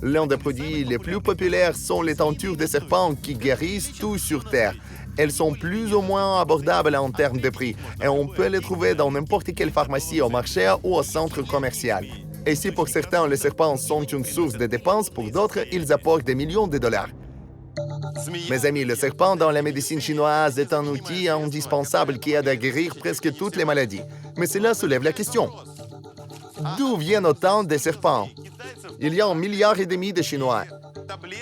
L'un des produits les plus populaires sont les tentures de serpents qui guérissent tout sur Terre. Elles sont plus ou moins abordables en termes de prix et on peut les trouver dans n'importe quelle pharmacie, au marché ou au centre commercial. Et si pour certains les serpents sont une source de dépenses, pour d'autres, ils apportent des millions de dollars. Mes amis, le serpent dans la médecine chinoise est un outil indispensable qui aide à guérir presque toutes les maladies. Mais cela soulève la question. D'où viennent autant de serpents? Il y a 1,5 milliard de Chinois.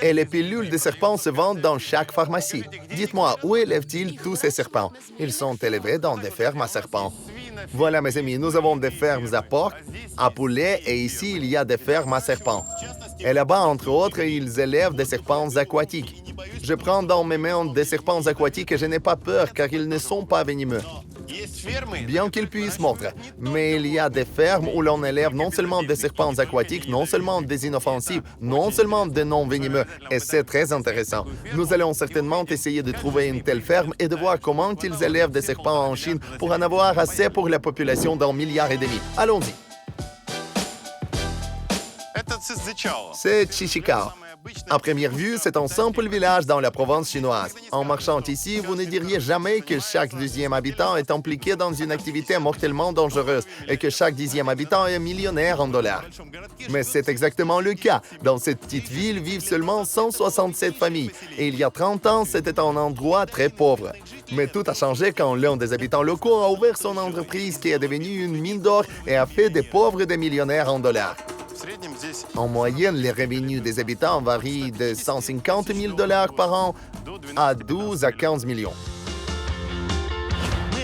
Et les pilules de serpents se vendent dans chaque pharmacie. Dites-moi, où élèvent-ils tous ces serpents? Ils sont élevés dans des fermes à serpents. Voilà, mes amis, nous avons des fermes à porc, à poulet, et ici, il y a des fermes à serpents. Et là-bas, entre autres, ils élèvent des serpents aquatiques. Je prends dans mes mains des serpents aquatiques et je n'ai pas peur car ils ne sont pas venimeux. Bien qu'ils puissent mordre, mais il y a des fermes où l'on élève non seulement des serpents aquatiques, non seulement des inoffensifs, non seulement des non-venimeux, et c'est très intéressant. Nous allons certainement essayer de trouver une telle ferme et de voir comment ils élèvent des serpents en Chine pour en avoir assez pour la population d'1,5 milliard. Allons-y. C'est Chichikao. À première vue, c'est un simple village dans la province chinoise. En marchant ici, vous ne diriez jamais que chaque 10e habitant est impliqué dans une activité mortellement dangereuse et que chaque 10e habitant est millionnaire en dollars. Mais c'est exactement le cas. Dans cette petite ville vivent seulement 167 familles. Et il y a 30 ans, c'était un endroit très pauvre. Mais tout a changé quand l'un des habitants locaux a ouvert son entreprise qui est devenue une mine d'or et a fait des pauvres des millionnaires en dollars. En moyenne, les revenus des habitants varient de 150 000 dollars par an à 12 à 15 millions.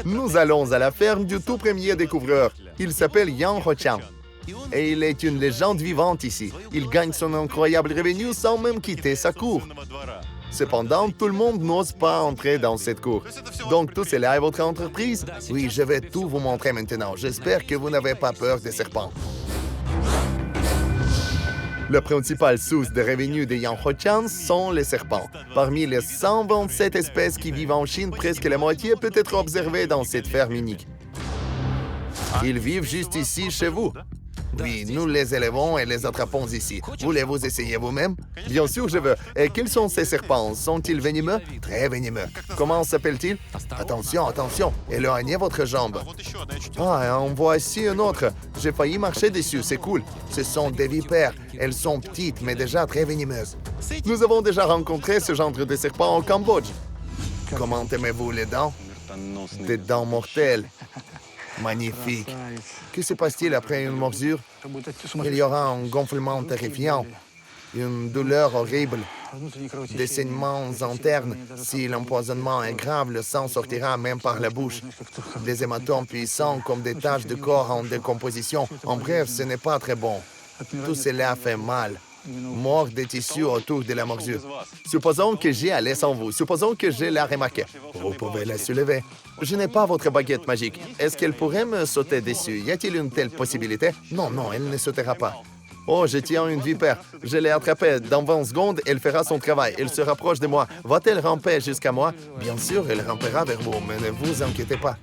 Nous allons à la ferme du tout premier découvreur. Il s'appelle Yang Hochang. Et il est une légende vivante ici. Il gagne son incroyable revenu sans même quitter sa cour. Cependant, tout le monde n'ose pas entrer dans cette cour. Donc, tout cela est votre entreprise? Oui, je vais tout vous montrer maintenant. J'espère que vous n'avez pas peur des serpents. La principale source de revenus de Yang Hochang sont les serpents. Parmi les 127 espèces qui vivent en Chine, presque la moitié peut être observée dans cette ferme unique. Ils vivent juste ici, chez vous. Oui, nous les élevons et les attrapons ici. Voulez-vous essayer vous-même? Bien sûr, je veux. Et quels sont ces serpents? Sont-ils venimeux? Très venimeux. Comment s'appellent-ils? Attention, attention, éloignez votre jambe. Ah, en voici un autre. J'ai failli marcher dessus, c'est cool. Ce sont des vipères. Elles sont petites, mais déjà très venimeuses. Nous avons déjà rencontré ce genre de serpents au Cambodge. Comment aimez-vous les dents? Des dents mortelles. Magnifique. Que se passe-t-il après une morsure? Il y aura un gonflement terrifiant, une douleur horrible, des saignements internes. Si l'empoisonnement est grave, le sang sortira même par la bouche. Des hématomes puissants comme des taches de corps en décomposition. En bref, ce n'est pas très bon. Tout cela fait mal. Mort des tissus autour de la morsure. Supposons que j'ai allé sans vous. Supposons que je la remarqué. Vous pouvez la soulever. Je n'ai pas votre baguette magique. Est-ce qu'elle pourrait me sauter dessus? Y a-t-il une telle possibilité? Non, non, elle ne sautera pas. Oh, je tiens une vipère. Je l'ai attrapée. Dans 20 secondes, elle fera son travail. Elle se rapproche de moi. Va-t-elle ramper jusqu'à moi? Bien sûr, elle rampera vers vous, mais ne vous inquiétez pas.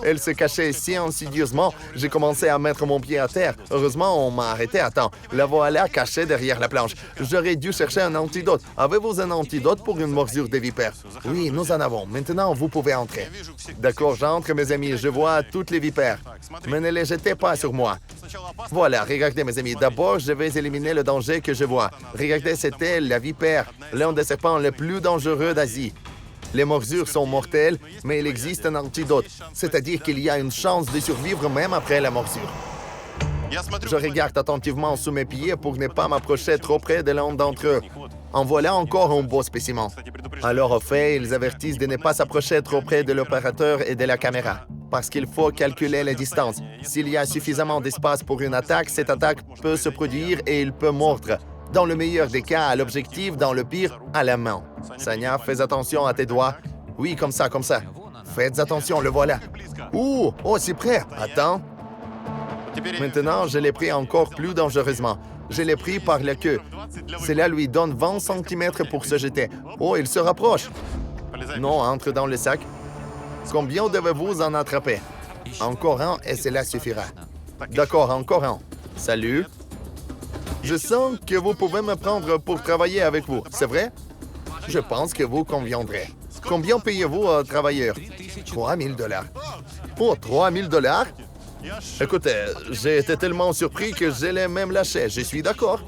Elle se cachait si insidieusement, j'ai commencé à mettre mon pied à terre. Heureusement, on m'a arrêté à temps. La voilà cachée derrière la planche. J'aurais dû chercher un antidote. Avez-vous un antidote pour une morsure de vipère? Oui, nous en avons. Maintenant, vous pouvez entrer. D'accord, j'entre, mes amis. Je vois toutes les vipères. Mais ne les jetez pas sur moi. Voilà, regardez, mes amis. D'abord, je vais éliminer le danger que je vois. Regardez, c'était la vipère, l'un des serpents les plus dangereux d'Asie. Les morsures sont mortelles, mais il existe un antidote, c'est-à-dire qu'il y a une chance de survivre même après la morsure. Je regarde attentivement sous mes pieds pour ne pas m'approcher trop près de l'un d'entre eux. En voilà encore un beau spécimen. Alors, au fait, ils avertissent de ne pas s'approcher trop près de l'opérateur et de la caméra, parce qu'il faut calculer les distances. S'il y a suffisamment d'espace pour une attaque, cette attaque peut se produire et il peut mordre. Dans le meilleur des cas, à l'objectif, dans le pire, à la main. Sanya, fais attention à tes doigts. Oui, comme ça, comme ça. Faites attention, le voilà. Ouh, oh, c'est prêt. Attends. Maintenant, je l'ai pris encore plus dangereusement. Je l'ai pris par la queue. Cela lui donne 20 cm pour se jeter. Oh, il se rapproche. Non, entre dans le sac. Combien devez-vous en attraper? Encore un et cela suffira. D'accord, encore un. Salut. Je sens que vous pouvez me prendre pour travailler avec vous, c'est vrai? Je pense que vous conviendrez. Combien payez-vous aux travailleurs? 3 000 $. Pour 3 000 $? Écoutez, j'ai été tellement surpris que je l'ai même lâché. Je suis d'accord.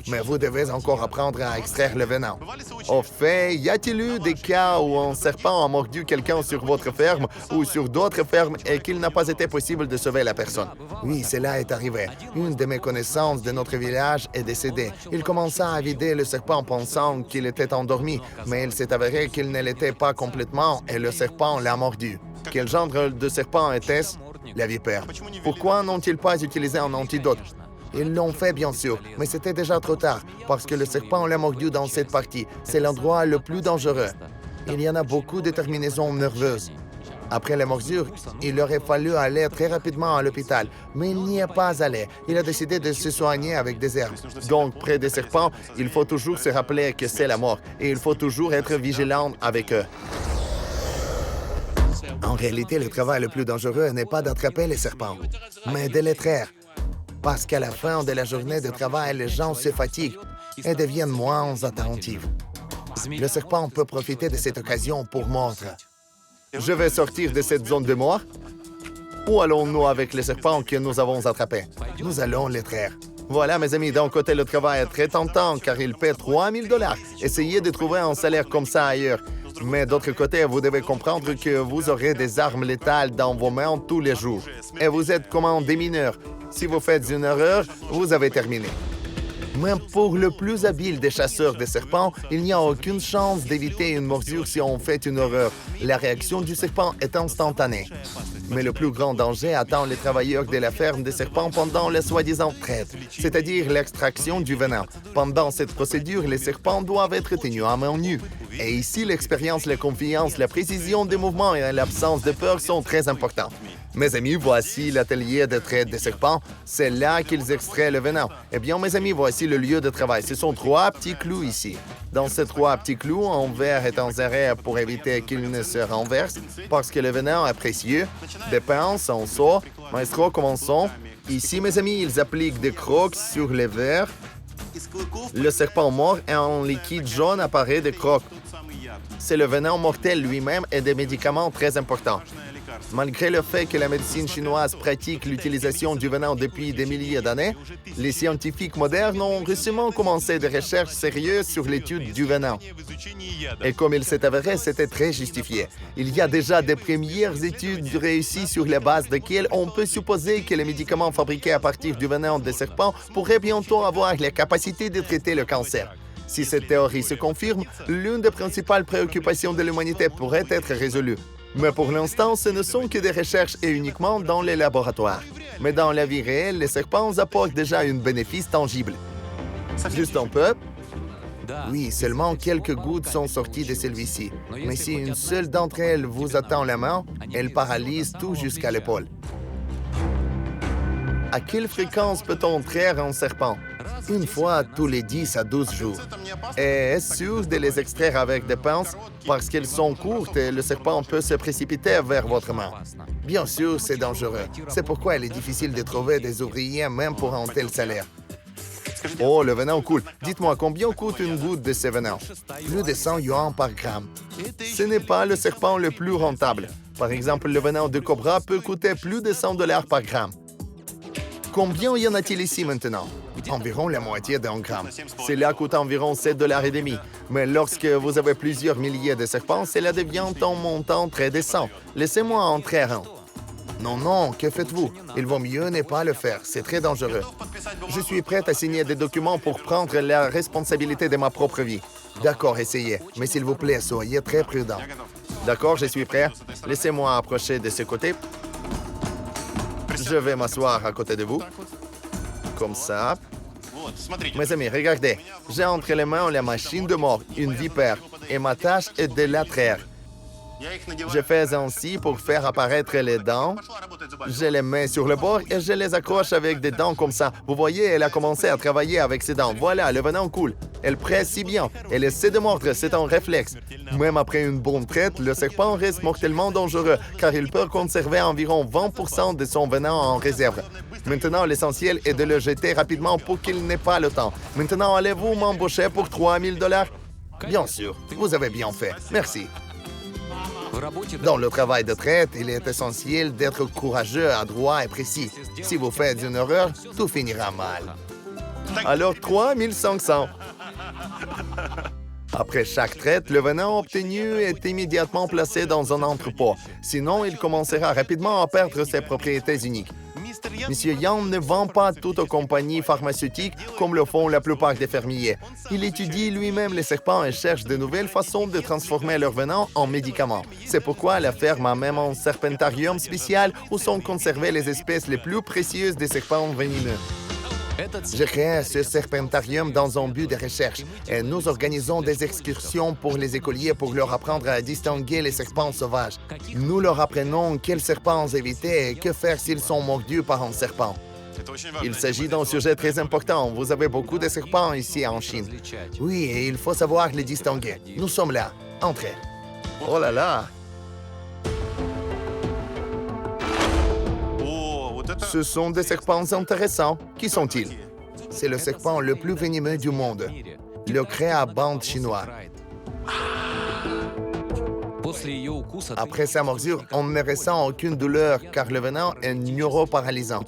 Mais vous devez encore apprendre à extraire le venin. Au fait, y a-t-il eu des cas où un serpent a mordu quelqu'un sur votre ferme ou sur d'autres fermes et qu'il n'a pas été possible de sauver la personne? Oui, cela est arrivé. Une de mes connaissances de notre village est décédée. Il commença à vider le serpent pensant qu'il était endormi, mais il s'est avéré qu'il ne l'était pas complètement et le serpent l'a mordu. Quel genre de serpent était-ce? La vipère. Pourquoi n'ont-ils pas utilisé un antidote? Ils l'ont fait, bien sûr, mais c'était déjà trop tard, parce que le serpent l'a mordu dans cette partie. C'est l'endroit le plus dangereux. Il y en a beaucoup de terminaisons nerveuses. Après la morsure, il aurait fallu aller très rapidement à l'hôpital, mais il n'y est pas allé. Il a décidé de se soigner avec des herbes. Donc, près des serpents, il faut toujours se rappeler que c'est la mort, et il faut toujours être vigilant avec eux. En réalité, le travail le plus dangereux n'est pas d'attraper les serpents, mais de les traire. Parce qu'à la fin de la journée de travail, les gens se fatiguent et deviennent moins attentifs. Le serpent peut profiter de cette occasion pour mordre. Je vais sortir de cette zone de mort. Où allons-nous avec les serpents que nous avons attrapés? Nous allons les traire. Voilà, mes amis, d'un côté, le travail est très tentant car il paie 3 000 $. Essayez de trouver un salaire comme ça ailleurs. Mais d'autre côté, vous devez comprendre que vous aurez des armes létales dans vos mains tous les jours. Et vous êtes comme un démineur. Si vous faites une erreur, vous avez terminé. Même pour le plus habile des chasseurs de serpents, il n'y a aucune chance d'éviter une morsure si on fait une erreur. La réaction du serpent est instantanée. Mais le plus grand danger attend les travailleurs de la ferme des serpents pendant la soi-disant traite, c'est-à-dire l'extraction du venin. Pendant cette procédure, les serpents doivent être tenus à main nue. Et ici, l'expérience, la confiance, la précision des mouvements et l'absence de peur sont très importants. Mes amis, voici l'atelier de traite des serpents. C'est là qu'ils extraient le venin. Eh bien, mes amis, voici le lieu de travail. Ce sont 3 petits clous ici. Dans ces 3 petits clous, un verre est inséré pour éviter qu'il ne se renverse, parce que le venin est précieux. Des pinces, un seau. Maestro, commençons. Ici, mes amis, ils appliquent des crocs sur les verres. Le serpent mord et un liquide jaune apparaît des crocs. C'est le venin mortel lui-même et des médicaments très importants. Malgré le fait que la médecine chinoise pratique l'utilisation du venin depuis des milliers d'années, les scientifiques modernes ont récemment commencé des recherches sérieuses sur l'étude du venin. Et comme il s'est avéré, c'était très justifié. Il y a déjà des premières études réussies sur la base desquelles on peut supposer que les médicaments fabriqués à partir du venin des serpents pourraient bientôt avoir la capacité de traiter le cancer. Si cette théorie se confirme, l'une des principales préoccupations de l'humanité pourrait être résolue. Mais pour l'instant, ce ne sont que des recherches et uniquement dans les laboratoires. Mais dans la vie réelle, les serpents apportent déjà un bénéfice tangible. Juste un peu. Oui, seulement quelques gouttes sont sorties de celui-ci. Mais si une seule d'entre elles vous atteint la main, elle paralyse tout jusqu'à l'épaule. À quelle fréquence peut-on traire un serpent? Une fois tous les 10 à 12 jours. Et est-ce sûr de les extraire avec des pinces? Parce qu'elles sont courtes et le serpent peut se précipiter vers votre main. Bien sûr, c'est dangereux. C'est pourquoi il est difficile de trouver des ouvriers même pour un tel salaire. Oh, le venin coule. Dites-moi, combien coûte une goutte de ce venin? Plus de 100 yuans par gramme. Ce n'est pas le serpent le plus rentable. Par exemple, le venin de cobra peut coûter plus de 100 $ par gramme. Combien y en a-t-il ici maintenant? Environ la moitié d'un gramme. Cela coûte environ 7,5 $. Mais lorsque vous avez plusieurs milliers de serpents, cela devient un montant très décent. Laissez-moi en traire un. Non, que faites-vous? Il vaut mieux ne pas le faire, c'est très dangereux. Je suis prête à signer des documents pour prendre la responsabilité de ma propre vie. D'accord, essayez, mais s'il vous plaît, soyez très prudent. D'accord, je suis prêt. Laissez-moi approcher de ce côté. Je vais m'asseoir à côté de vous. Comme ça. Mes amis, regardez. J'ai entre les mains la machine de mort, une vipère, et ma tâche est de la traire. Je fais ainsi pour faire apparaître les dents. Je les mets sur le bord et je les accroche avec des dents comme ça. Vous voyez, elle a commencé à travailler avec ses dents. Voilà, le venin coule. Elle presse si bien. Elle essaie de mordre, c'est un réflexe. Même après une bonne traite, le serpent reste mortellement dangereux car il peut conserver environ 20% de son venin en réserve. Maintenant, l'essentiel est de le jeter rapidement pour qu'il n'ait pas le temps. Maintenant, allez-vous m'embaucher pour 3 000 $? Bien sûr, vous avez bien fait. Merci. Dans le travail de traite, il est essentiel d'être courageux, adroit et précis. Si vous faites une erreur, tout finira mal. Alors, 3 500. Après chaque traite, le venin obtenu est immédiatement placé dans un entrepôt. Sinon, il commencera rapidement à perdre ses propriétés uniques. Monsieur Yang ne vend pas tout aux compagnies pharmaceutiques comme le font la plupart des fermiers. Il étudie lui-même les serpents et cherche de nouvelles façons de transformer leur venin en médicaments. C'est pourquoi la ferme a même un serpentarium spécial où sont conservées les espèces les plus précieuses des serpents venimeux. J'ai créé ce serpentarium dans un but de recherche et nous organisons des excursions pour les écoliers pour leur apprendre à distinguer les serpents sauvages. Nous leur apprenons quels serpents éviter et que faire s'ils sont mordus par un serpent. Il s'agit d'un sujet très important. Vous avez beaucoup de serpents ici en Chine. Oui, et il faut savoir les distinguer. Nous sommes là. Entrez. Oh là là! Ce sont des serpents intéressants. Qui sont-ils? C'est le serpent le plus venimeux du monde, le créabande chinois. Après sa morsure, on ne ressent aucune douleur car le venin est neuroparalysant.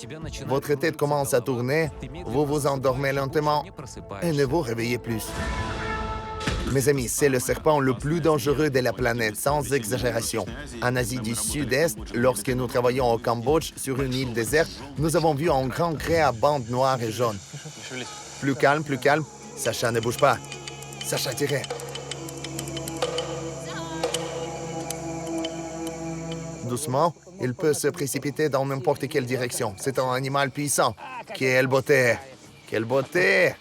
Votre tête commence à tourner, vous vous endormez lentement et ne vous réveillez plus. Mes amis, c'est le serpent le plus dangereux de la planète, sans exagération. En Asie du Sud-Est, lorsque nous travaillions au Cambodge sur une île déserte, nous avons vu un grand créabande noir et jaune. Plus calme, plus calme. Sacha, ne bouge pas. Sacha, tirez. Doucement, il peut se précipiter dans n'importe quelle direction. C'est un animal puissant. Quelle beauté! Quelle beauté!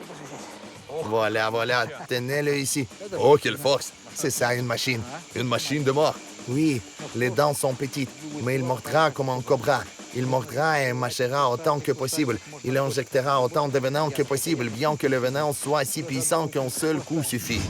Voilà, voilà, tenez-le ici. Oh, quelle force! C'est ça, une machine. Une machine de mort. Oui, les dents sont petites, mais il mordra comme un cobra. Il mordra et mâchera autant que possible. Il injectera autant de venin que possible, bien que le venin soit si puissant qu'un seul coup suffit.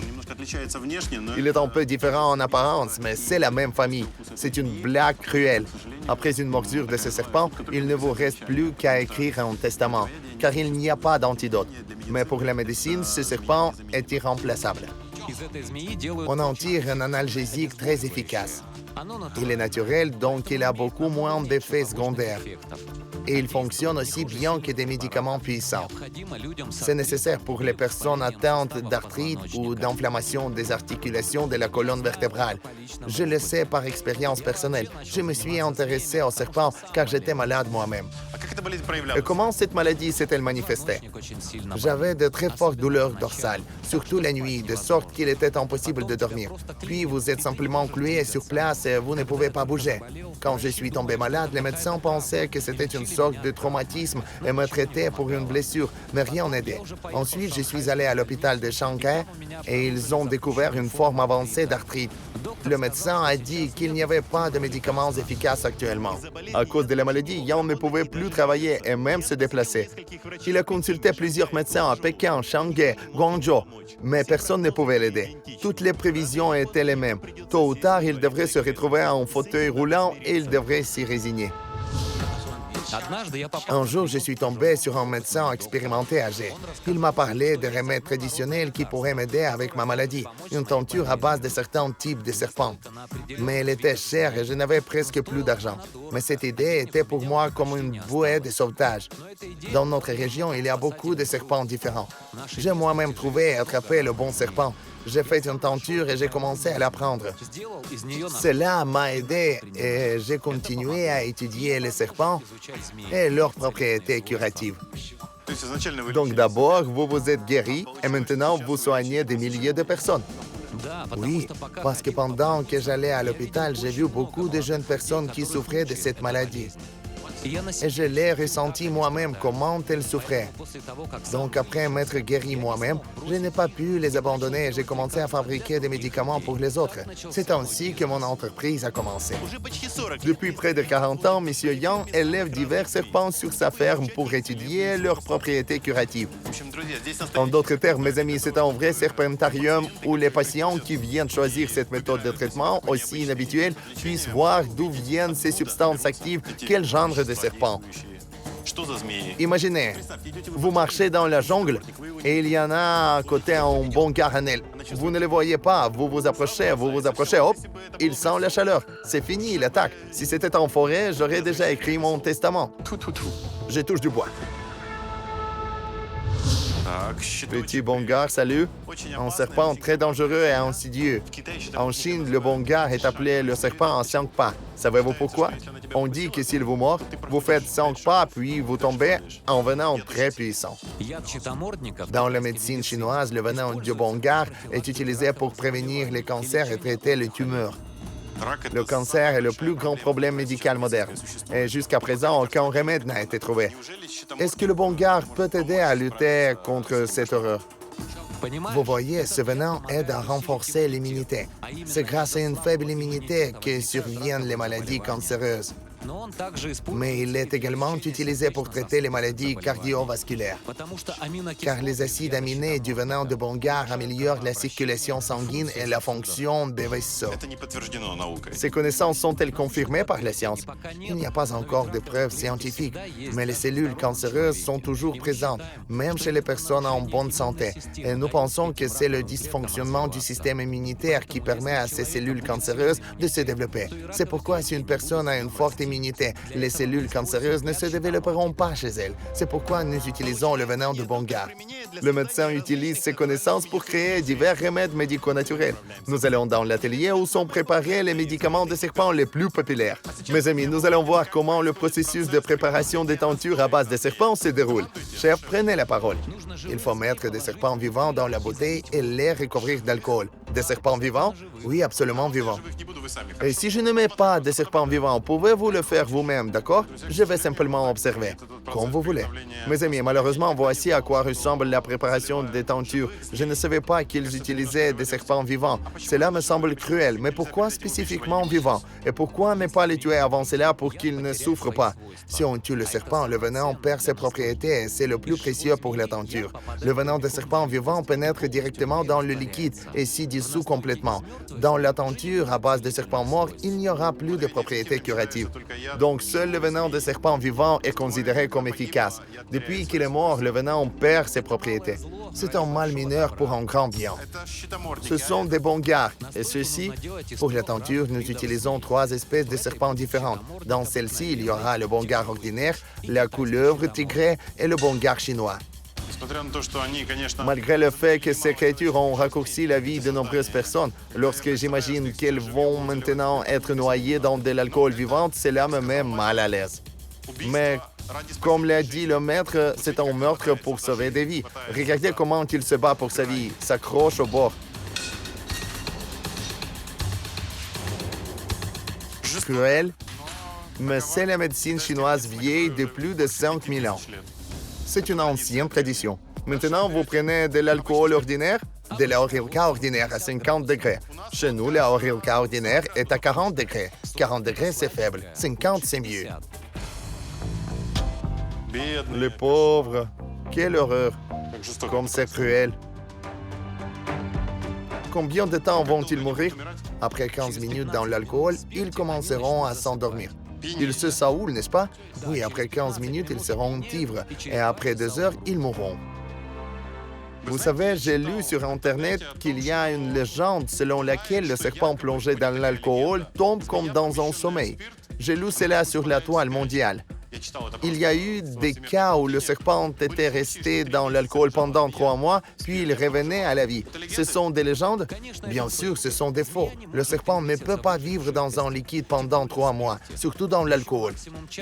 Il est un peu différent en apparence, mais c'est la même famille. C'est une blague cruelle. Après une morsure de ce serpent, il ne vous reste plus qu'à écrire un testament, car il n'y a pas d'antidote. Mais pour la médecine, ce serpent est irremplaçable. On en tire un analgésique très efficace. Il est naturel, donc il a beaucoup moins d'effets secondaires. Et il fonctionne aussi bien que des médicaments puissants. C'est nécessaire pour les personnes atteintes d'arthrite ou d'inflammation des articulations de la colonne vertébrale. Je le sais par expérience personnelle. Je me suis intéressé aux serpents car j'étais malade moi-même. Et comment cette maladie s'est-elle manifestée? J'avais de très fortes douleurs dorsales, surtout la nuit, de sorte qu'il était impossible de dormir. Puis vous êtes simplement cloué sur place et vous ne pouvez pas bouger. Quand je suis tombé malade, les médecins pensaient que c'était une sorte de traumatisme et me traitaient pour une blessure, mais rien n'aidait. Ensuite, je suis allé à l'hôpital de Shanghai et ils ont découvert une forme avancée d'arthrite. Le médecin a dit qu'il n'y avait pas de médicaments efficaces actuellement. À cause de la maladie, Yang ne pouvait plus travailler et même se déplacer. Il a consulté plusieurs médecins à Pékin, Shanghai, Guangzhou, mais personne ne pouvait l'aider. Toutes les prévisions étaient les mêmes. Tôt ou tard, il devrait se retrouver en fauteuil roulant et il devrait s'y résigner. Un jour, je suis tombé sur un médecin expérimenté âgé. Il m'a parlé de remèdes traditionnels qui pourraient m'aider avec ma maladie, une teinture à base de certains types de serpents. Mais elle était chère et je n'avais presque plus d'argent. Mais cette idée était pour moi comme une bouée de sauvetage. Dans notre région, il y a beaucoup de serpents différents. J'ai moi-même trouvé et attrapé le bon serpent. J'ai fait une teinture et j'ai commencé à l'apprendre. Cela m'a aidé et j'ai continué à étudier les serpents et leurs propriétés curatives. Donc d'abord, vous vous êtes guéri et maintenant vous soignez des milliers de personnes. Oui, parce que pendant que j'allais à l'hôpital, j'ai vu beaucoup de jeunes personnes qui souffraient de cette maladie. Et je l'ai ressenti moi-même comment elles souffraient. Donc après m'être guéri moi-même, je n'ai pas pu les abandonner et j'ai commencé à fabriquer des médicaments pour les autres. C'est ainsi que mon entreprise a commencé. Depuis près de 40 ans, M. Yang élève divers serpents sur sa ferme pour étudier leurs propriétés curatives. En d'autres termes, mes amis, c'est un vrai serpentarium où les patients qui viennent choisir cette méthode de traitement aussi inhabituelle puissent voir d'où viennent ces substances actives, quel genre de serpent. Imaginez, vous marchez dans la jungle et il y en a à côté un bon garnel. Vous ne le voyez pas, vous vous approchez, hop, il sent la chaleur. C'est fini, il attaque. Si c'était en forêt, j'aurais déjà écrit mon testament. Je touche du bois. Petit bongar, salut. Un serpent très dangereux et insidieux. En Chine, le bongar est appelé le serpent en 5 pas. Savez-vous pourquoi? On dit que s'il vous mord, vous faites 5 pas puis vous tombez en venin très puissant. Dans la médecine chinoise, le venin du bongar est utilisé pour prévenir les cancers et traiter les tumeurs. Le cancer est le plus grand problème médical moderne et jusqu'à présent, aucun remède n'a été trouvé. Est-ce que le bongar peut aider à lutter contre cette horreur? Vous voyez, ce venin aide à renforcer l'immunité. C'est grâce à une faible immunité que surviennent les maladies cancéreuses. Mais il est également utilisé pour traiter les maladies cardiovasculaires, car les acides aminés du venin de bongar améliorent la circulation sanguine et la fonction des vaisseaux. Ces connaissances sont-elles confirmées par la science? Il n'y a pas encore de preuves scientifiques, mais les cellules cancéreuses sont toujours présentes, même chez les personnes en bonne santé. Et nous pensons que c'est le dysfonctionnement du système immunitaire qui permet à ces cellules cancéreuses de se développer. C'est pourquoi si une personne a une forte immunité, les cellules cancéreuses ne se développeront pas chez elle. C'est pourquoi nous utilisons le venin de bongar. Le médecin utilise ses connaissances pour créer divers remèdes médicaux naturels. Nous allons dans l'atelier où sont préparés les médicaments de serpent les plus populaires. Mes amis, nous allons voir comment le processus de préparation des tentures à base de serpents se déroule. Chef, prenez la parole. Il faut mettre des serpents vivants dans la bouteille et les recouvrir d'alcool. Des serpents vivants? Oui, absolument vivants. Et si je ne mets pas de serpents vivants, pouvez-vous le faire vous-même, d'accord? Je vais simplement observer, comme vous voulez. Mes amis, malheureusement, voici à quoi ressemble la préparation des tentures. Je ne savais pas qu'ils utilisaient des serpents vivants. Cela me semble cruel, mais pourquoi spécifiquement vivants? Et pourquoi ne pas les tuer avant cela pour qu'ils ne souffrent pas? Si on tue le serpent, le venin perd ses propriétés et c'est le plus précieux pour la tenture. Le venin de serpent vivant pénètre directement dans le liquide et s'y dissout complètement. Dans la tenture à base de serpent mort, il n'y aura plus de propriétés curatives. Donc, seul le venin de serpent vivant est considéré comme efficace. Depuis qu'il est mort, le venin perd ses propriétés. C'est un mal mineur pour un grand bien. Ce sont des bongars. Et ceux-ci, pour la tenture, nous utilisons 3 espèces de serpents différents. Dans celle-ci, il y aura le bongar ordinaire, la couleuvre tigrée et le bongar chinois. Malgré le fait que ces créatures ont raccourci la vie de nombreuses personnes, lorsque j'imagine qu'elles vont maintenant être noyées dans de l'alcool vivant, cela me met mal à l'aise. Mais, comme l'a dit le maître, c'est un meurtre pour sauver des vies. Regardez comment il se bat pour sa vie, s'accroche au bord. Cruel, mais c'est la médecine chinoise vieille de plus de 5000 ans. C'est une ancienne tradition. Maintenant, vous prenez de l'alcool ordinaire, de la Orilka ordinaire à 50 degrés. Chez nous, la Orilka ordinaire est à 40 degrés. 40 degrés, c'est faible. 50, c'est mieux. Les pauvres, quelle horreur. Comme c'est cruel. Combien de temps vont-ils mourir? Après 15 minutes dans l'alcool, ils commenceront à s'endormir. Ils se saoulent, n'est-ce pas? Oui, après 15 minutes, ils seront ivres. Et après 2 heures, ils mourront. Vous savez, j'ai lu sur Internet qu'il y a une légende selon laquelle le serpent plongé dans l'alcool tombe comme dans un sommeil. J'ai lu cela sur la toile mondiale. Il y a eu des cas où le serpent était resté dans l'alcool pendant 3 mois, puis il revenait à la vie. Ce sont des légendes? Bien sûr, ce sont des faux. Le serpent ne peut pas vivre dans un liquide pendant 3 mois, surtout dans l'alcool.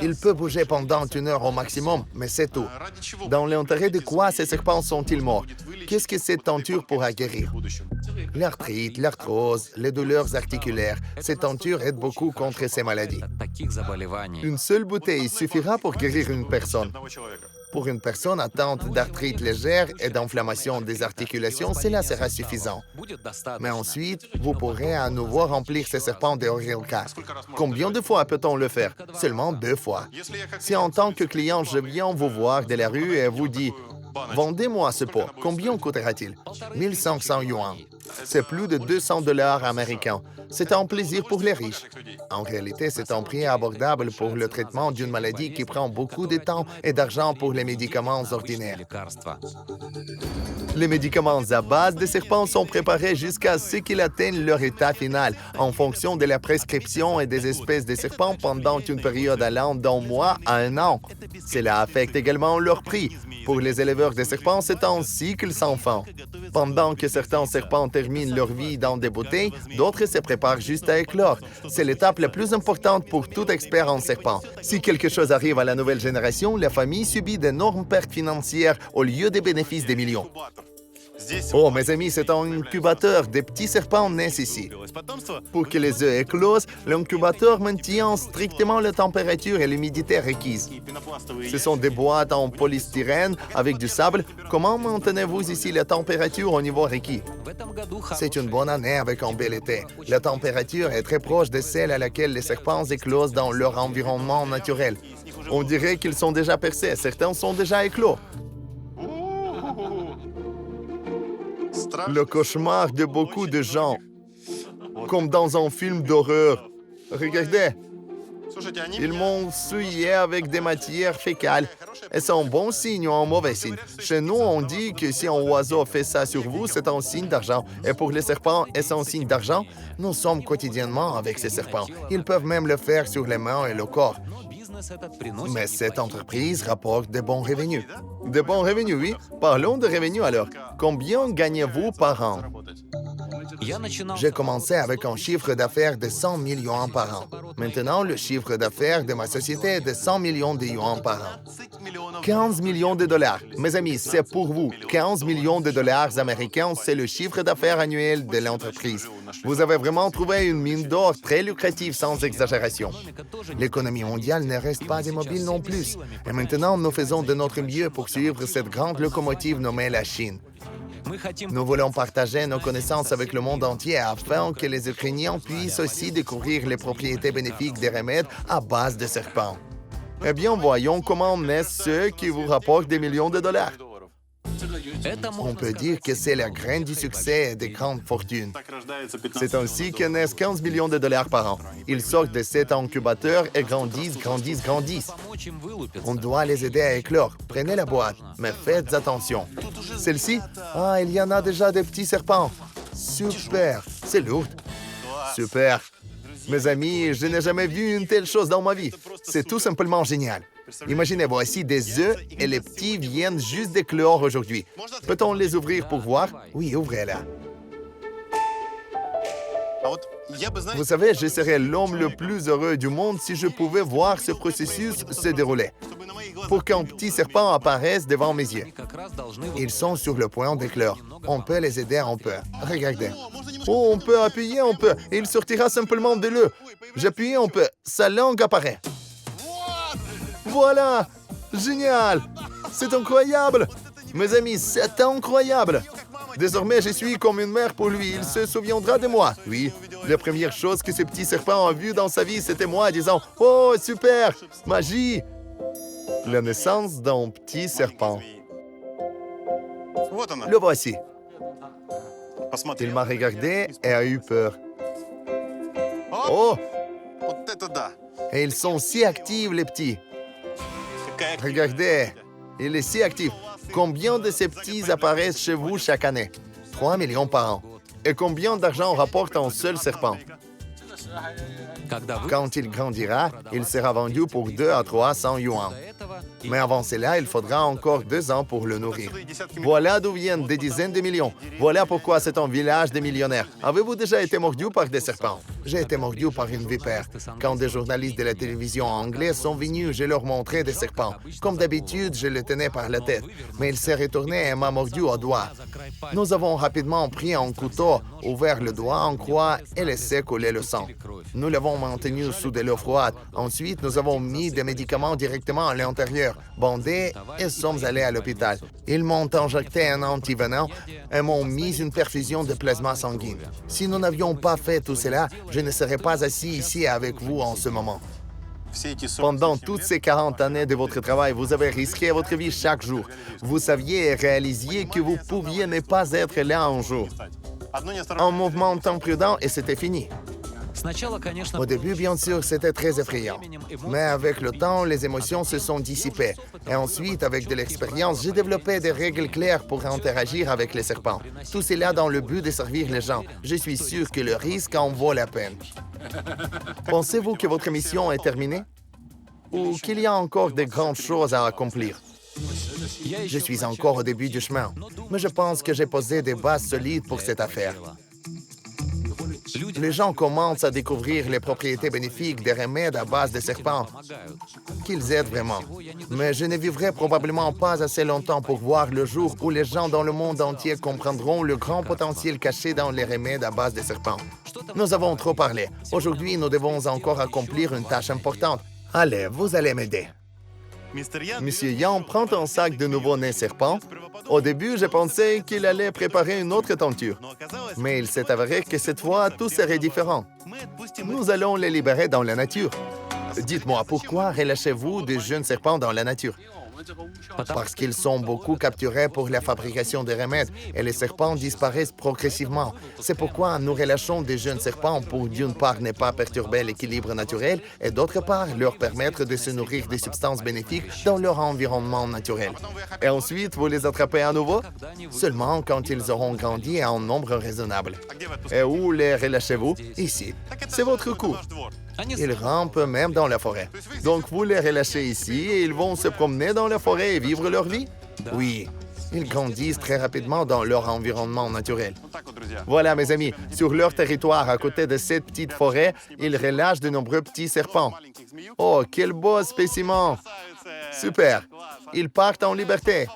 Il peut bouger pendant 1 heure au maximum, mais c'est tout. Dans l'intérêt de quoi ces serpents sont-ils morts? Qu'est-ce que cette tenture pourra guérir? L'arthrite, l'arthrose, les douleurs articulaires. Cette tenture aide beaucoup contre ces maladies. Une seule bouteille suffira pour guérir une personne. Pour une personne atteinte d'arthrite légère et d'inflammation des articulations, cela sera suffisant. Mais ensuite, vous pourrez à nouveau remplir ces serpents de Orilka. Combien de fois peut-on le faire? Seulement 2 fois. Si en tant que client, je viens vous voir de la rue et vous dis « Vendez-moi ce pot, combien coûtera-t-il? 1500 yuan. C'est plus de 200 $ américains. C'est un plaisir pour les riches. En réalité, c'est un prix abordable pour le traitement d'une maladie qui prend beaucoup de temps et d'argent pour les médicaments ordinaires. Les médicaments à base de serpents sont préparés jusqu'à ce qu'ils atteignent leur état final, en fonction de la prescription et des espèces de serpents pendant une période allant d'un mois à un an. Cela affecte également leur prix. Pour les éleveurs de serpents, c'est un cycle sans fin. Pendant que certains serpents terminent leur vie dans des bouteilles, d'autres se préparent juste à éclore. C'est l'étape la plus importante pour tout expert en serpents. Si quelque chose arrive à la nouvelle génération, la famille subit d'énormes pertes financières au lieu des bénéfices des millions. Oh, mes amis, c'est un incubateur. Des petits serpents naissent ici. Pour que les œufs éclosent, l'incubateur maintient strictement la température et l'humidité requises. Ce sont des boîtes en polystyrène avec du sable. Comment maintenez-vous ici la température au niveau requis? C'est une bonne année avec un bel été. La température est très proche de celle à laquelle les serpents éclosent dans leur environnement naturel. On dirait qu'ils sont déjà percés. Certains sont déjà éclos. Le cauchemar de beaucoup de gens, comme dans un film d'horreur. Regardez, ils m'ont souillé avec des matières fécales. Et c'est un bon signe ou un mauvais signe. Chez nous, on dit que si un oiseau fait ça sur vous, c'est un signe d'argent. Et pour les serpents, est-ce un signe d'argent? Nous sommes quotidiennement avec ces serpents. Ils peuvent même le faire sur les mains et le corps. Mais cette entreprise rapporte de bons revenus. De bons revenus, oui. Parlons de revenus alors. Combien gagnez-vous par an? J'ai commencé avec un chiffre d'affaires de 100 millions par an. Maintenant, le chiffre d'affaires de ma société est de 100 millions de yuans par an. 15 millions de dollars. Mes amis, c'est pour vous. 15 millions de dollars américains, c'est le chiffre d'affaires annuel de l'entreprise. Vous avez vraiment trouvé une mine d'or très lucrative sans exagération. L'économie mondiale ne reste pas immobile non plus. Et maintenant, nous faisons de notre mieux pour suivre cette grande locomotive nommée la Chine. Nous voulons partager nos connaissances avec le monde entier afin que les Ukrainiens puissent aussi découvrir les propriétés bénéfiques des remèdes à base de serpents. Eh bien, voyons comment naissent ceux qui vous rapportent des millions de dollars. On peut dire que c'est la graine du succès et des grandes fortunes. C'est ainsi que naissent 15 millions de dollars par an. Ils sortent de cet incubateur et grandissent, grandissent, grandissent. On doit les aider à éclore. Prenez la boîte, mais faites attention. Celle-ci, il y en a déjà des petits serpents. Super, c'est lourd. Super. Mes amis, je n'ai jamais vu une telle chose dans ma vie. C'est tout simplement génial. Imaginez, voici des œufs et les petits viennent juste d'éclore aujourd'hui. Peut-on les ouvrir pour voir? Oui, ouvrez-la. Vous savez, je serais l'homme le plus heureux du monde si je pouvais voir ce processus se dérouler. Pour qu'un petit serpent apparaisse devant mes yeux. Ils sont sur le point d'éclore. On peut les aider un peu. Regardez. Oh, on peut appuyer un peu. Et il sortira simplement de l'œuf. J'appuie un peu. Sa langue apparaît. Voilà! Génial! C'est incroyable! Mes amis, c'est incroyable! Désormais, je suis comme une mère pour lui. Il se souviendra de moi. Oui, la première chose que ce petit serpent a vue dans sa vie, c'était moi disant « Oh, super! Magie! » La naissance d'un petit serpent. Le voici. Il m'a regardé et a eu peur. Oh! Et ils sont si actifs, les petits. Regardez, il est si actif. Combien de ces petits apparaissent chez vous chaque année? 3 millions par an. Et combien d'argent rapporte un seul serpent? Quand il grandira, il sera vendu pour 2 à 300 yuans. Mais avant cela, il faudra encore 2 ans pour le nourrir. Voilà d'où viennent des dizaines de millions. Voilà pourquoi c'est un village de millionnaires. Avez-vous déjà été mordu par des serpents? J'ai été mordu par une vipère. Quand des journalistes de la télévision anglaise sont venus, je leur montrais des serpents. Comme d'habitude, je le tenais par la tête. Mais il s'est retourné et m'a mordu au doigt. Nous avons rapidement pris un couteau, ouvert le doigt en croix et laissé couler le sang. Nous l'avons maintenu sous de l'eau froide. Ensuite, nous avons mis des médicaments directement à l'intérieur, bandés, et sommes allés à l'hôpital. Ils m'ont injecté un antivenin et m'ont mis une perfusion de plasma sanguine. Si nous n'avions pas fait tout cela, je ne serais pas assis ici avec vous en ce moment. Pendant toutes ces 40 années de votre travail, vous avez risqué votre vie chaque jour. Vous saviez et réalisiez que vous pouviez ne pas être là un jour. Un mouvement imprudent et c'était fini. Au début, bien sûr, c'était très effrayant. Mais avec le temps, les émotions se sont dissipées. Et ensuite, avec de l'expérience, j'ai développé des règles claires pour interagir avec les serpents. Tout cela dans le but de servir les gens. Je suis sûr que le risque en vaut la peine. Pensez-vous que votre mission est terminée? Ou qu'il y a encore de grandes choses à accomplir? Je suis encore au début du chemin, mais je pense que j'ai posé des bases solides pour cette affaire. Les gens commencent à découvrir les propriétés bénéfiques des remèdes à base de serpents, qu'ils aident vraiment. Mais je ne vivrai probablement pas assez longtemps pour voir le jour où les gens dans le monde entier comprendront le grand potentiel caché dans les remèdes à base de serpents. Nous avons trop parlé. Aujourd'hui, nous devons encore accomplir une tâche importante. Allez, vous allez m'aider. Monsieur Yang prend un sac de nouveau-nés serpents. Au début, je pensais qu'il allait préparer une autre tenture. Mais il s'est avéré que cette fois, tout serait différent. Nous allons les libérer dans la nature. Dites-moi, pourquoi relâchez-vous des jeunes serpents dans la nature? Parce qu'ils sont beaucoup capturés pour la fabrication des remèdes et les serpents disparaissent progressivement. C'est pourquoi nous relâchons des jeunes serpents pour, d'une part, ne pas perturber l'équilibre naturel et, d'autre part, leur permettre de se nourrir des substances bénéfiques dans leur environnement naturel. Et ensuite, vous les attrapez à nouveau? Seulement quand ils auront grandi en nombre raisonnable. Et où les relâchez-vous? Ici. C'est votre coup. Ils rampent même dans la forêt. Donc vous les relâchez ici et ils vont se promener dans la forêt et vivre leur vie? Oui. Ils grandissent très rapidement dans leur environnement naturel. Voilà, mes amis, sur leur territoire, à côté de cette petite forêt, ils relâchent de nombreux petits serpents. Oh, quel beau spécimen! Super! Ils partent en liberté.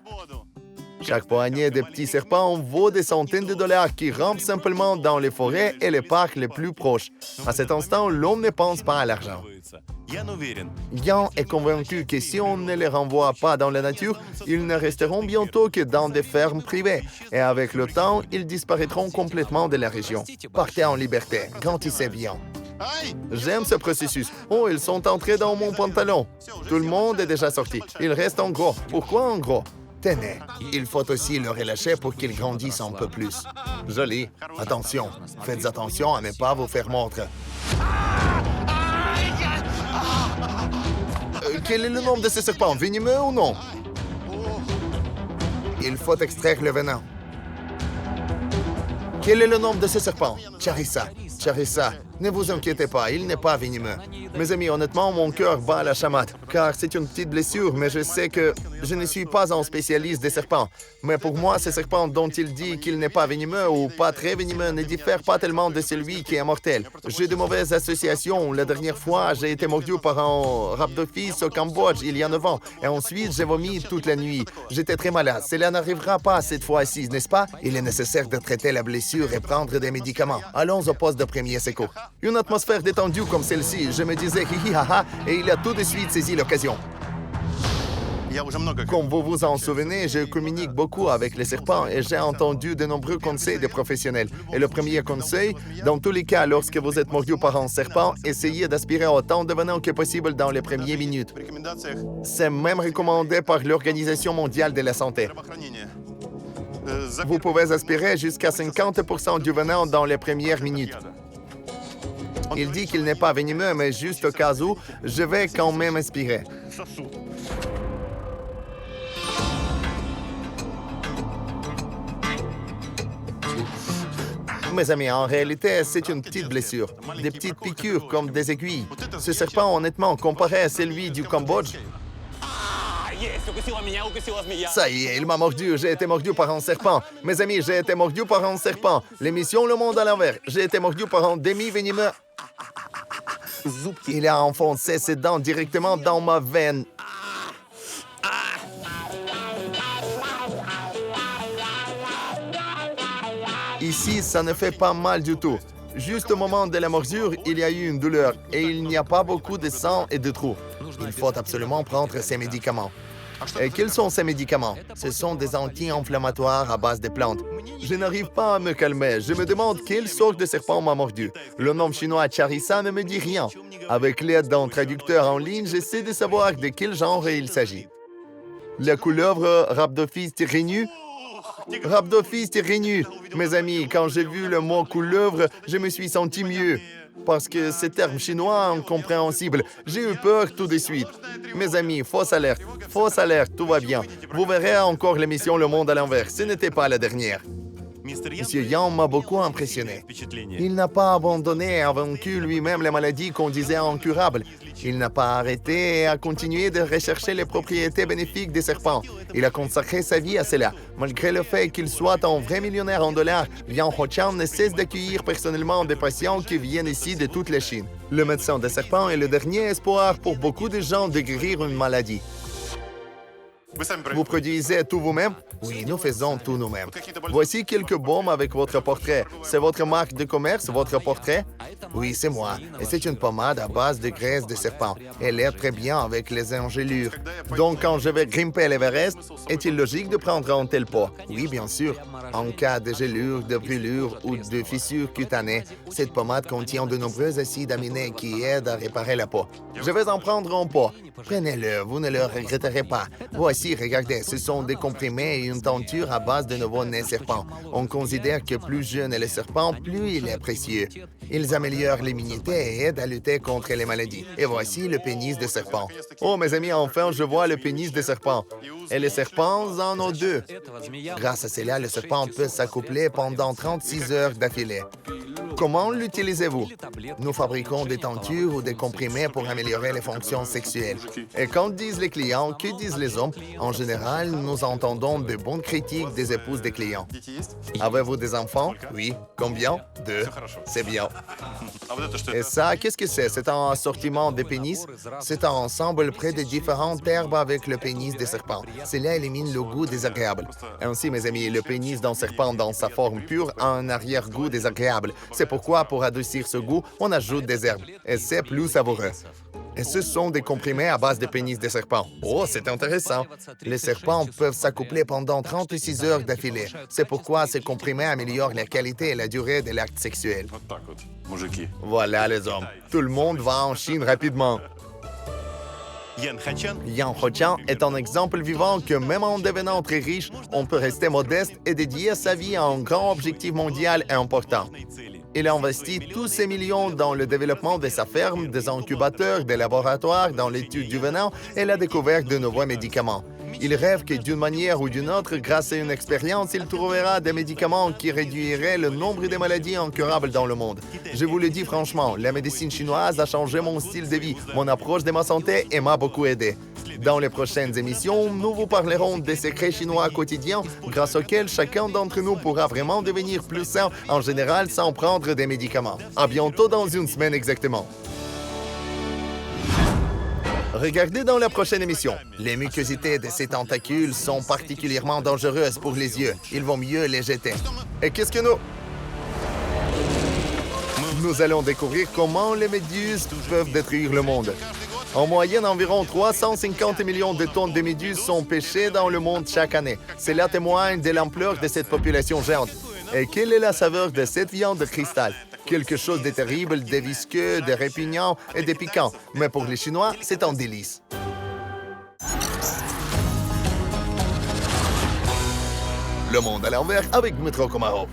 Chaque poignée de petits serpents vaut des centaines de dollars qui rampent simplement dans les forêts et les parcs les plus proches. À cet instant, l'homme ne pense pas à l'argent. Yang est convaincu que si on ne les renvoie pas dans la nature, ils ne resteront bientôt que dans des fermes privées. Et avec le temps, ils disparaîtront complètement de la région. Partez en liberté, grandissez bien. J'aime ce processus. Oh, ils sont entrés dans mon pantalon. Tout le monde est déjà sorti. Ils restent en gros. Pourquoi en gros? Tenez, il faut aussi le relâcher pour qu'il grandisse un peu plus. Joli. Attention, faites attention à ne pas vous faire mordre. Quel est le nom de ce serpent? Venimeux ou non? Il faut extraire le venin. Quel est le nom de ce serpent? Charissa. Charissa. Ne vous inquiétez pas, il n'est pas venimeux. Mes amis, honnêtement, mon cœur bat à la chamade, car c'est une petite blessure, mais je sais que je ne suis pas un spécialiste des serpents. Mais pour moi, ce serpent dont il dit qu'il n'est pas venimeux ou pas très venimeux ne diffère pas tellement de celui qui est mortel. J'ai de mauvaises associations. La dernière fois, j'ai été mordu par un rhabdophis au Cambodge il y a 9 ans, et ensuite j'ai vomi toute la nuit. J'étais très malade. Cela n'arrivera pas cette fois-ci, n'est-ce pas? Il est nécessaire de traiter la blessure et prendre des médicaments. Allons au poste de premier secours. Une atmosphère détendue comme celle-ci, je me disais hihi haha et il a tout de suite saisi l'occasion. Comme vous vous en souvenez, je communique beaucoup avec les serpents et j'ai entendu de nombreux conseils des professionnels. Et le premier conseil, dans tous les cas, lorsque vous êtes mordu par un serpent, essayez d'aspirer autant de venin que possible dans les premières minutes. C'est même recommandé par l'Organisation mondiale de la santé. Vous pouvez aspirer jusqu'à 50% du venin dans les premières minutes. Il dit qu'il n'est pas venimeux, mais juste au cas où, je vais quand même aspirer. Mes amis, en réalité, c'est une petite blessure. Des petites piqûres comme des aiguilles. Ce serpent, honnêtement, comparé à celui du Cambodge... Ça y est, il m'a mordu. J'ai été mordu par un serpent. Mes amis, j'ai été mordu par un serpent. L'émission Le Monde à l'envers. J'ai été mordu par un demi-venimeux. Il a enfoncé ses dents directement dans ma veine. Ici, ça ne fait pas mal du tout. Juste au moment de la morsure, il y a eu une douleur et il n'y a pas beaucoup de sang et de trous. Il faut absolument prendre ces médicaments. Et quels sont ces médicaments? Ce sont des anti-inflammatoires à base de plantes. Je n'arrive pas à me calmer. Je me demande quelle sorte de serpent m'a mordu. Le nom chinois Charissa ne me dit rien. Avec l'aide d'un traducteur en ligne, j'essaie de savoir de quel genre il s'agit. La couleuvre Rhabdophis tyranus? Rhabdophis tyranus. Mes amis, quand j'ai vu le mot couleuvre, je me suis senti mieux. Parce que ces termes chinois incompréhensibles, j'ai eu peur tout de suite. Mes amis, fausse alerte, tout va bien. Vous verrez encore l'émission Le Monde à l'envers, ce n'était pas la dernière. Monsieur Yang m'a beaucoup impressionné. Il n'a pas abandonné et a vaincu lui-même les maladies qu'on disait incurables. Il n'a pas arrêté et a continué de rechercher les propriétés bénéfiques des serpents. Il a consacré sa vie à cela. Malgré le fait qu'il soit un vrai millionnaire en dollars, Yang Hochang ne cesse d'accueillir personnellement des patients qui viennent ici de toute la Chine. Le médecin des serpents est le dernier espoir pour beaucoup de gens de guérir une maladie. Vous produisez tout vous-même? Oui, nous faisons tout nous-mêmes. Voici quelques baumes avec votre portrait. C'est votre marque de commerce, votre portrait? Oui, c'est moi. Et c'est une pommade à base de graisse de serpent. Elle est très bien avec les engelures. Donc, quand je vais grimper l'Everest, est-il logique de prendre un tel pot? Oui, bien sûr. En cas de gelure, de brûlure ou de fissure cutanée, cette pommade contient de nombreux acides aminés qui aident à réparer la peau. Je vais en prendre un pot. Prenez-le, vous ne le regretterez pas. Voici, regardez, ce sont des comprimés et une tenture à base de nouveau-nés serpents. On considère que plus jeune est le serpent, plus il est précieux. Ils améliorent l'immunité et aident à lutter contre les maladies. Et voici le pénis de serpent. Oh, mes amis, enfin, je vois le pénis de serpent. Et les serpents en ont deux. Grâce à cela, le serpent peut s'accoupler pendant 36 heures d'affilée. Comment l'utilisez-vous? Nous fabriquons des tentures ou des comprimés pour améliorer les fonctions sexuelles. Et quand disent les clients, que disent les hommes? En général, nous entendons de bonnes critiques des épouses des clients. Avez-vous des enfants? Oui. Combien? 2. C'est bien. Et ça, qu'est-ce que c'est? C'est un assortiment de pénis? C'est un ensemble près de différentes herbes avec le pénis des serpents. Cela élimine le goût désagréable. Ainsi, mes amis, le pénis d'un serpent dans sa forme pure a un arrière-goût désagréable. C'est pourquoi, pour adoucir ce goût, on ajoute des herbes. Et c'est plus savoureux. Et ce sont des comprimés à base de pénis de serpent. Oh, c'est intéressant. Les serpents peuvent s'accoupler pendant 36 heures d'affilée. C'est pourquoi ces comprimés améliorent la qualité et la durée de l'acte sexuel. Voilà les hommes. Tout le monde va en Chine rapidement. Yang Hochang est un exemple vivant que même en devenant très riche, on peut rester modeste et dédier sa vie à un grand objectif mondial et important. Il a investi tous ses millions dans le développement de sa ferme, des incubateurs, des laboratoires, dans l'étude du venin et la découverte de nouveaux médicaments. Il rêve que d'une manière ou d'une autre, grâce à une expérience, il trouvera des médicaments qui réduiraient le nombre de maladies incurables dans le monde. Je vous le dis franchement, la médecine chinoise a changé mon style de vie, mon approche de ma santé et m'a beaucoup aidé. Dans les prochaines émissions, nous vous parlerons des secrets chinois quotidiens grâce auxquels chacun d'entre nous pourra vraiment devenir plus sain, en général sans prendre des médicaments. À bientôt dans une semaine exactement. Regardez dans la prochaine émission. Les muquosités de ces tentacules sont particulièrement dangereuses pour les yeux. Il vaut mieux les jeter. Et qu'est-ce que nous allons découvrir comment les méduses peuvent détruire le monde. En moyenne, environ 350 millions de tonnes de méduses sont pêchées dans le monde chaque année. Cela témoigne de l'ampleur de cette population géante. Et quelle est la saveur de cette viande de cristal? Quelque chose de terrible, de visqueux, de répugnant et de piquant. Mais pour les Chinois, c'est un délice. Le monde à l'envers avec Dmitro Komarov.